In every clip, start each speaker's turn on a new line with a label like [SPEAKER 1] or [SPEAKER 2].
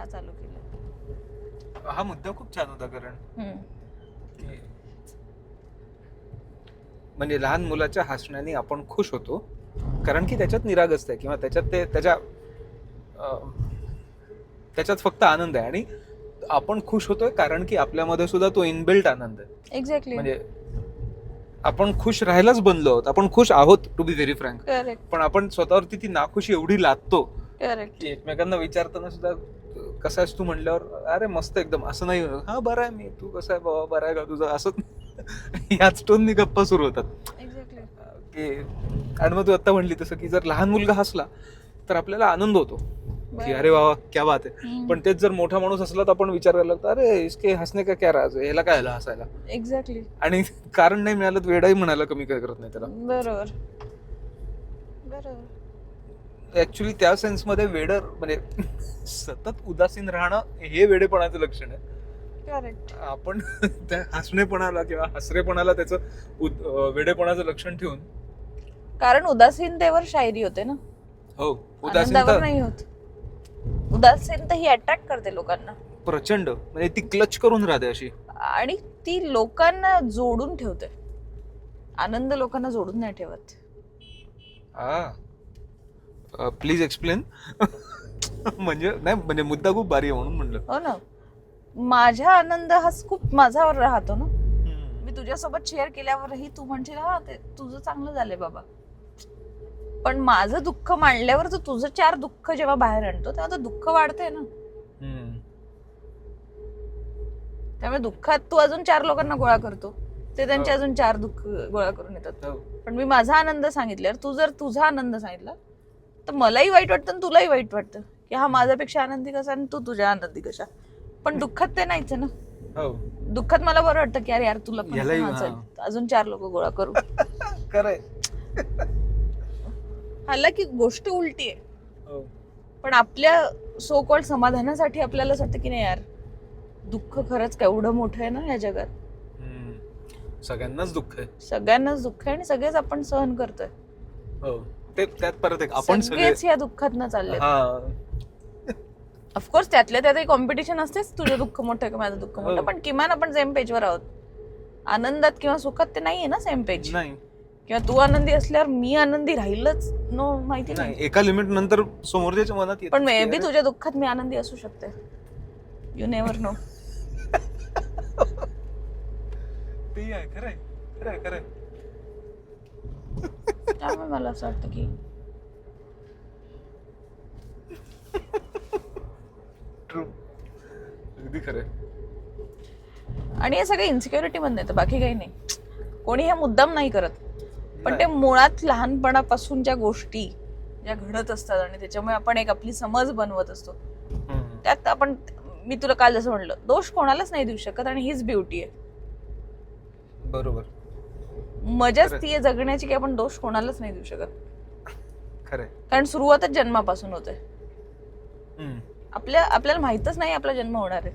[SPEAKER 1] चालू केलं.
[SPEAKER 2] हा मुद्दा खूप छान होता कारण म्हणजे लहान मुलाच्या हसण्याने आपण खुश होतो कारण की त्याच्यात निरागसता आहे किंवा त्याच्यात ते त्याच्यात फक्त आनंद आहे आणि आपण खुश होतोय कारण की आपल्यामध्ये सुद्धा तो इनबिल्ट आनंद आहे.
[SPEAKER 1] एक्झॅक्टली.
[SPEAKER 2] म्हणजे आपण खुश राहायलाच बनलो आहोत, आपण खुश आहोत to be very frank,
[SPEAKER 1] correct
[SPEAKER 2] पण आपण स्वतःवरती ती नाखुशी एवढी लादतो
[SPEAKER 1] करेक्ट.
[SPEAKER 2] की एकमेकांना विचारताना सुद्धा कसा आहेस तू म्हणल्यावर अरे मस्त एकदम असं नाही, हा बरं आहे मी, तू कसं आहे बाबा, बरं आहे का तुझं, असं याच टोननी गप्पा सुरू होतात
[SPEAKER 1] एक्झॅक्टली.
[SPEAKER 2] की. आणि मग तू आता म्हणली तसं की जर लहान मुलगा हसला तर आपल्याला आनंद होतो की अरे बाबा क्या बात आहे, पण तेच जर मोठा माणूस असला तर आपण विचार करायला लागतो अरे इसके हसने का क्या राज आहे, याला काय आलं हसायला.
[SPEAKER 1] एक्झॅक्टली.
[SPEAKER 2] आणि कारण नाही मिळालं तर वेडाही म्हणायला कमी काय करत नाही त्याला.
[SPEAKER 1] बरोबर बरोबर.
[SPEAKER 2] ऍक्च्युली त्या सेन्समध्ये वेडर म्हणजे सतत उदासीन राहणं हे वेडेपणाचं लक्षण आहे.
[SPEAKER 1] करेक्ट.
[SPEAKER 2] आपण त्या हसणेपणाला किंवा हसरेपणाला त्याचं वेडेपणाचं लक्षण ठेवून.
[SPEAKER 1] कारण उदासीनतेवर शायरी होते ना,
[SPEAKER 2] हो,
[SPEAKER 1] आनंदावर
[SPEAKER 2] उदासीनता
[SPEAKER 1] नाही होत. उदासीनता ही अट्रॅक्ट करते लोकांना
[SPEAKER 2] प्रचंड म्हणजे ती क्लच करून राहते अशी
[SPEAKER 1] आणि ती लोकांना जोडून ठेवते. आनंद लोकांना जोडून नाही ठेवत.
[SPEAKER 2] Please explain. म्हणजे नाही म्हणजे मुद्दा खूप भारी आहे म्हणून म्हणलं.
[SPEAKER 1] हो ना, माझा आनंद हा खूप माझ्यावर राहतो ना. मी तुझ्यासोबत शेअर केल्यावरही तू म्हणशील हा ते तुझं चांगलं झालंय बाबा, पण माझं दुःख मांडल्यावर तर तुझं 4 दुःख जेव्हा बाहेर आणतो तेव्हा तर दुःख वाढतंय ना. त्यामुळे दुःखात तू अजून 4 लोकांना गोळा करतो, ते त्यांचे अजून 4 दुःख गोळा करून येतात. पण मी माझा आनंद सांगितल्यावर तू जर तुझा आनंद सांगितला तर मलाही वाईट वाटतं आणि तुलाही वाईट वाटतं की हा माझ्यापेक्षा आनंदी कसा आणि तू तुझ्या आनंदी कशा. पण दुःखात ते नाहीच ना. दुःखात मला बरं वाटतं की अरे यार तुला पण अजून 4 लोक गोळा करू.
[SPEAKER 2] खरंय.
[SPEAKER 1] हाला की गोष्ट उलटी आहे, पण आपल्या सो कॉल्ड समाधानासाठी आपल्याला असं वाटतं की नाही यार दुःख खरंच केवढं मोठं आहे ना या जगात.
[SPEAKER 2] सगळ्यांनाच दुःख आहे,
[SPEAKER 1] सगळ्यांनाच दुःख आहे आणि सगळेच आपण सहन करतोय.
[SPEAKER 2] हो, ते त्यात परत एक आपण
[SPEAKER 1] सगळेच या दुःखातनं चालले. ऑफकोर्स त्यातल्या त्यात कॉम्पिटिशन असतेच, तुझं दुःख मोठं का माझं दुःख मोठं, पण किमान आपण सेम पेजवर आहोत. आनंदात किंवा सुखात ते नाहीये ना सेम पेज.
[SPEAKER 2] नाही,
[SPEAKER 1] किंवा तू आनंदी असल्यावर मी आनंदी राहीलच नो माहिती नाही.
[SPEAKER 2] एका लिमिट नंतर समोरच्याच्या मनात येतं
[SPEAKER 1] पण मे बी तुझ्या दुःखात मी आनंदी असू शकते. You never know.
[SPEAKER 2] ते आहे खरंय खरंय खरंय.
[SPEAKER 1] त्यामुळे मला असं वाटतं की
[SPEAKER 2] ट्रू, अगदी खरंय.
[SPEAKER 1] आणि हे सगळं इन्सिक्युरिटी मधनं येतं, बाकी काही नाही. कोणी हे मुद्दाम नाही करत, पण ते मुळात लहानपणापासून ज्या गोष्टी ज्या घडत असतात आणि त्याच्यामुळे आपण एक आपली समज बनवत असतो त्यात आपण, मी तुला काल जसं म्हणलं, दोष कोणालाच नाही देऊ शकत आणि हीच ब्युटी आहे.
[SPEAKER 2] बरोबर,
[SPEAKER 1] मजाच ती आहे जगण्याची की आपण दोष कोणालाच नाही देऊ शकत.
[SPEAKER 2] खरंय.
[SPEAKER 1] कारण सुरुवातच जन्मापासून होते. आपल्याला माहितच नाही आपला जन्म होणार आहे.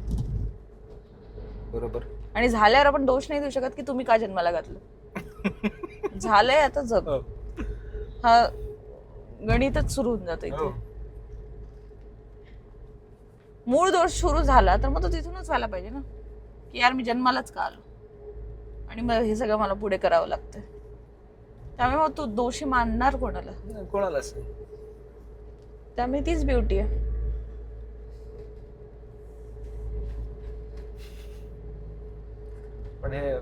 [SPEAKER 2] बरोबर.
[SPEAKER 1] आणि झाल्यावर आपण दोष नाही देऊ शकत की तुम्ही का जन्माला घातलं. झालंय आता जग. हा गणितच सुरू होऊन जातो इथे. मूळ दोष सुरू झाला तर मग तो तिथूनच व्हायला पाहिजे ना, की यार मी जन्मालाच का आलो आणि मग हे सगळं मला पुढे करावं लागतं. त्यामुळे मग तू दोषी मानणार कोणालाच. त्यामुळे तीच ब्युटी आहे.
[SPEAKER 2] पण हे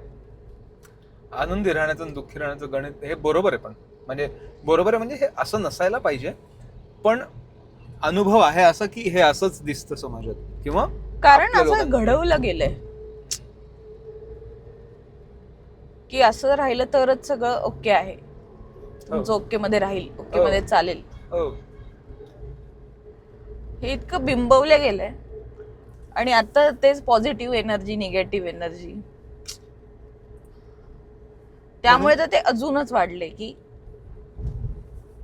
[SPEAKER 2] आनंदी राहण्याचं आणि दुःखी राहण्याचं गणित हे बरोबर आहे, पण म्हणजे बरोबर आहे म्हणजे हे असं नसायला पाहिजे, पण अनुभव आहे असं की हे असंच दिसतं समाजात किंवा
[SPEAKER 1] कारण असं घडवलं गेलंय की असं राहिलं तरच सगळं ओके आहे, तुमचं ओके मध्ये राहील, ओके मध्ये चालेल. हे इतकं बिंबवलं गेलंय आणि आता तेच पॉझिटिव्ह एनर्जी निगेटिव्ह एनर्जी, त्यामुळे तर ते अजूनच वाढले की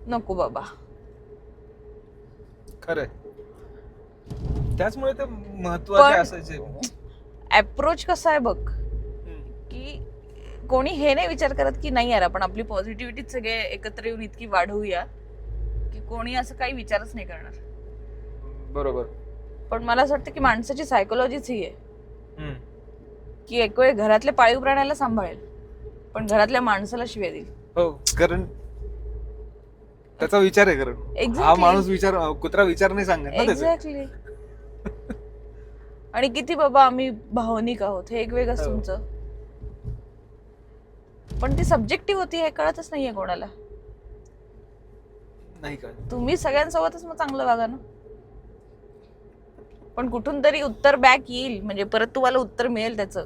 [SPEAKER 1] नको बाबा.
[SPEAKER 2] खरंय. त्याचमुळे ते महत्वाचे असायचे.
[SPEAKER 1] अप्रोच कसा आहे बघ, की कोणी हे नाही विचार करत की नाही यार आपण आपली पॉझिटिव्हिटी सगळे एकत्र येऊन इतकी वाढवूया की कोणी असं काही विचारच नाही करणार.
[SPEAKER 2] बरोबर.
[SPEAKER 1] पण मला असं वाटतं की माणसाची सायकोलॉजीच ही आहे
[SPEAKER 2] हम्म.
[SPEAKER 1] की एक वेळ घरातल्या पाळीव प्राण्याला सांभाळेल पण घरातल्या माणसाला शिव्या देईल.
[SPEAKER 2] हो, कारण त्याचा विचार आहे, कारण हा
[SPEAKER 1] Exactly.
[SPEAKER 2] माणूस कुत्रा विचार नाही सांगत ना त्याचे.
[SPEAKER 1] एक्झॅक्टली. आणि किती बाबा आम्ही भावनिक आहोत हे एक वेगळंच
[SPEAKER 2] हो.
[SPEAKER 1] तुमचं, पण ती सब्जेक्टिव्ह होती हे कळतच नाहीये कोणाला.
[SPEAKER 2] नाही का?
[SPEAKER 1] तुम्ही सगळ्यांसोबतच मग चांगलं वागा ना, पण कुठून तरी उत्तर बॅक येईल, म्हणजे परत तुम्हाला उत्तर मिळेल त्याचं.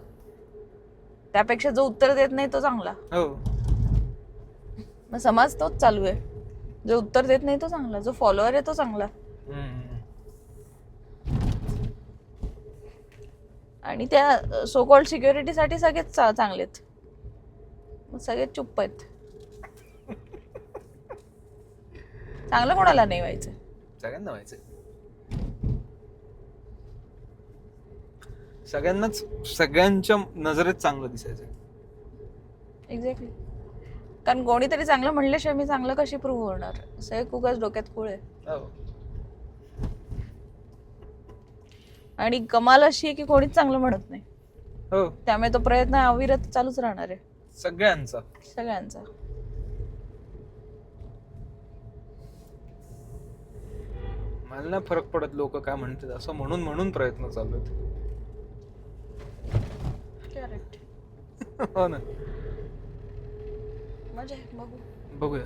[SPEAKER 1] त्यापेक्षा जो उत्तर देत नाही तो चांगला.
[SPEAKER 2] हो.
[SPEAKER 1] मग समाज तोच चालू आहे, जो उत्तर देत नाही तो चांगला, जो फॉलोअर आहे तो चांगला.
[SPEAKER 2] हम्म.
[SPEAKER 1] आणि त्या सो कॉल्ड सिक्युरिटीसाठी सगळेच चांगलेत, मग सगळेच चुप्प आहेत. चांगलं कोणाला नाही व्हायचं.
[SPEAKER 2] सगळ्यांना व्हायचंय, सगळ्यांनाच सगळ्यांच्या नजरेत चांगलं दिसायचं.
[SPEAKER 1] एक्झॅक्टली. कारण कोणीतरी चांगलं म्हणल्याशिवाय मी चांगलं कशी प्रूव्ह होणार, असं एक उगाच डोक्यात खूळ आहे.
[SPEAKER 2] हो.
[SPEAKER 1] आणि कमाल अशी आहे की कोणीच चांगलं म्हणत नाही,
[SPEAKER 2] हो,
[SPEAKER 1] त्यामुळे तो प्रयत्न अविरत चालूच राहणार आहे
[SPEAKER 2] सगळ्यांचा.
[SPEAKER 1] सगळ्यांचा.
[SPEAKER 2] मला नाही फरक पडत लोक काय म्हणतात असं, म्हणून म्हणून प्रयत्न चालू आहेत.
[SPEAKER 1] करेक्ट.
[SPEAKER 2] हो ना.
[SPEAKER 1] मजा आहे, बघू.
[SPEAKER 2] बघूया.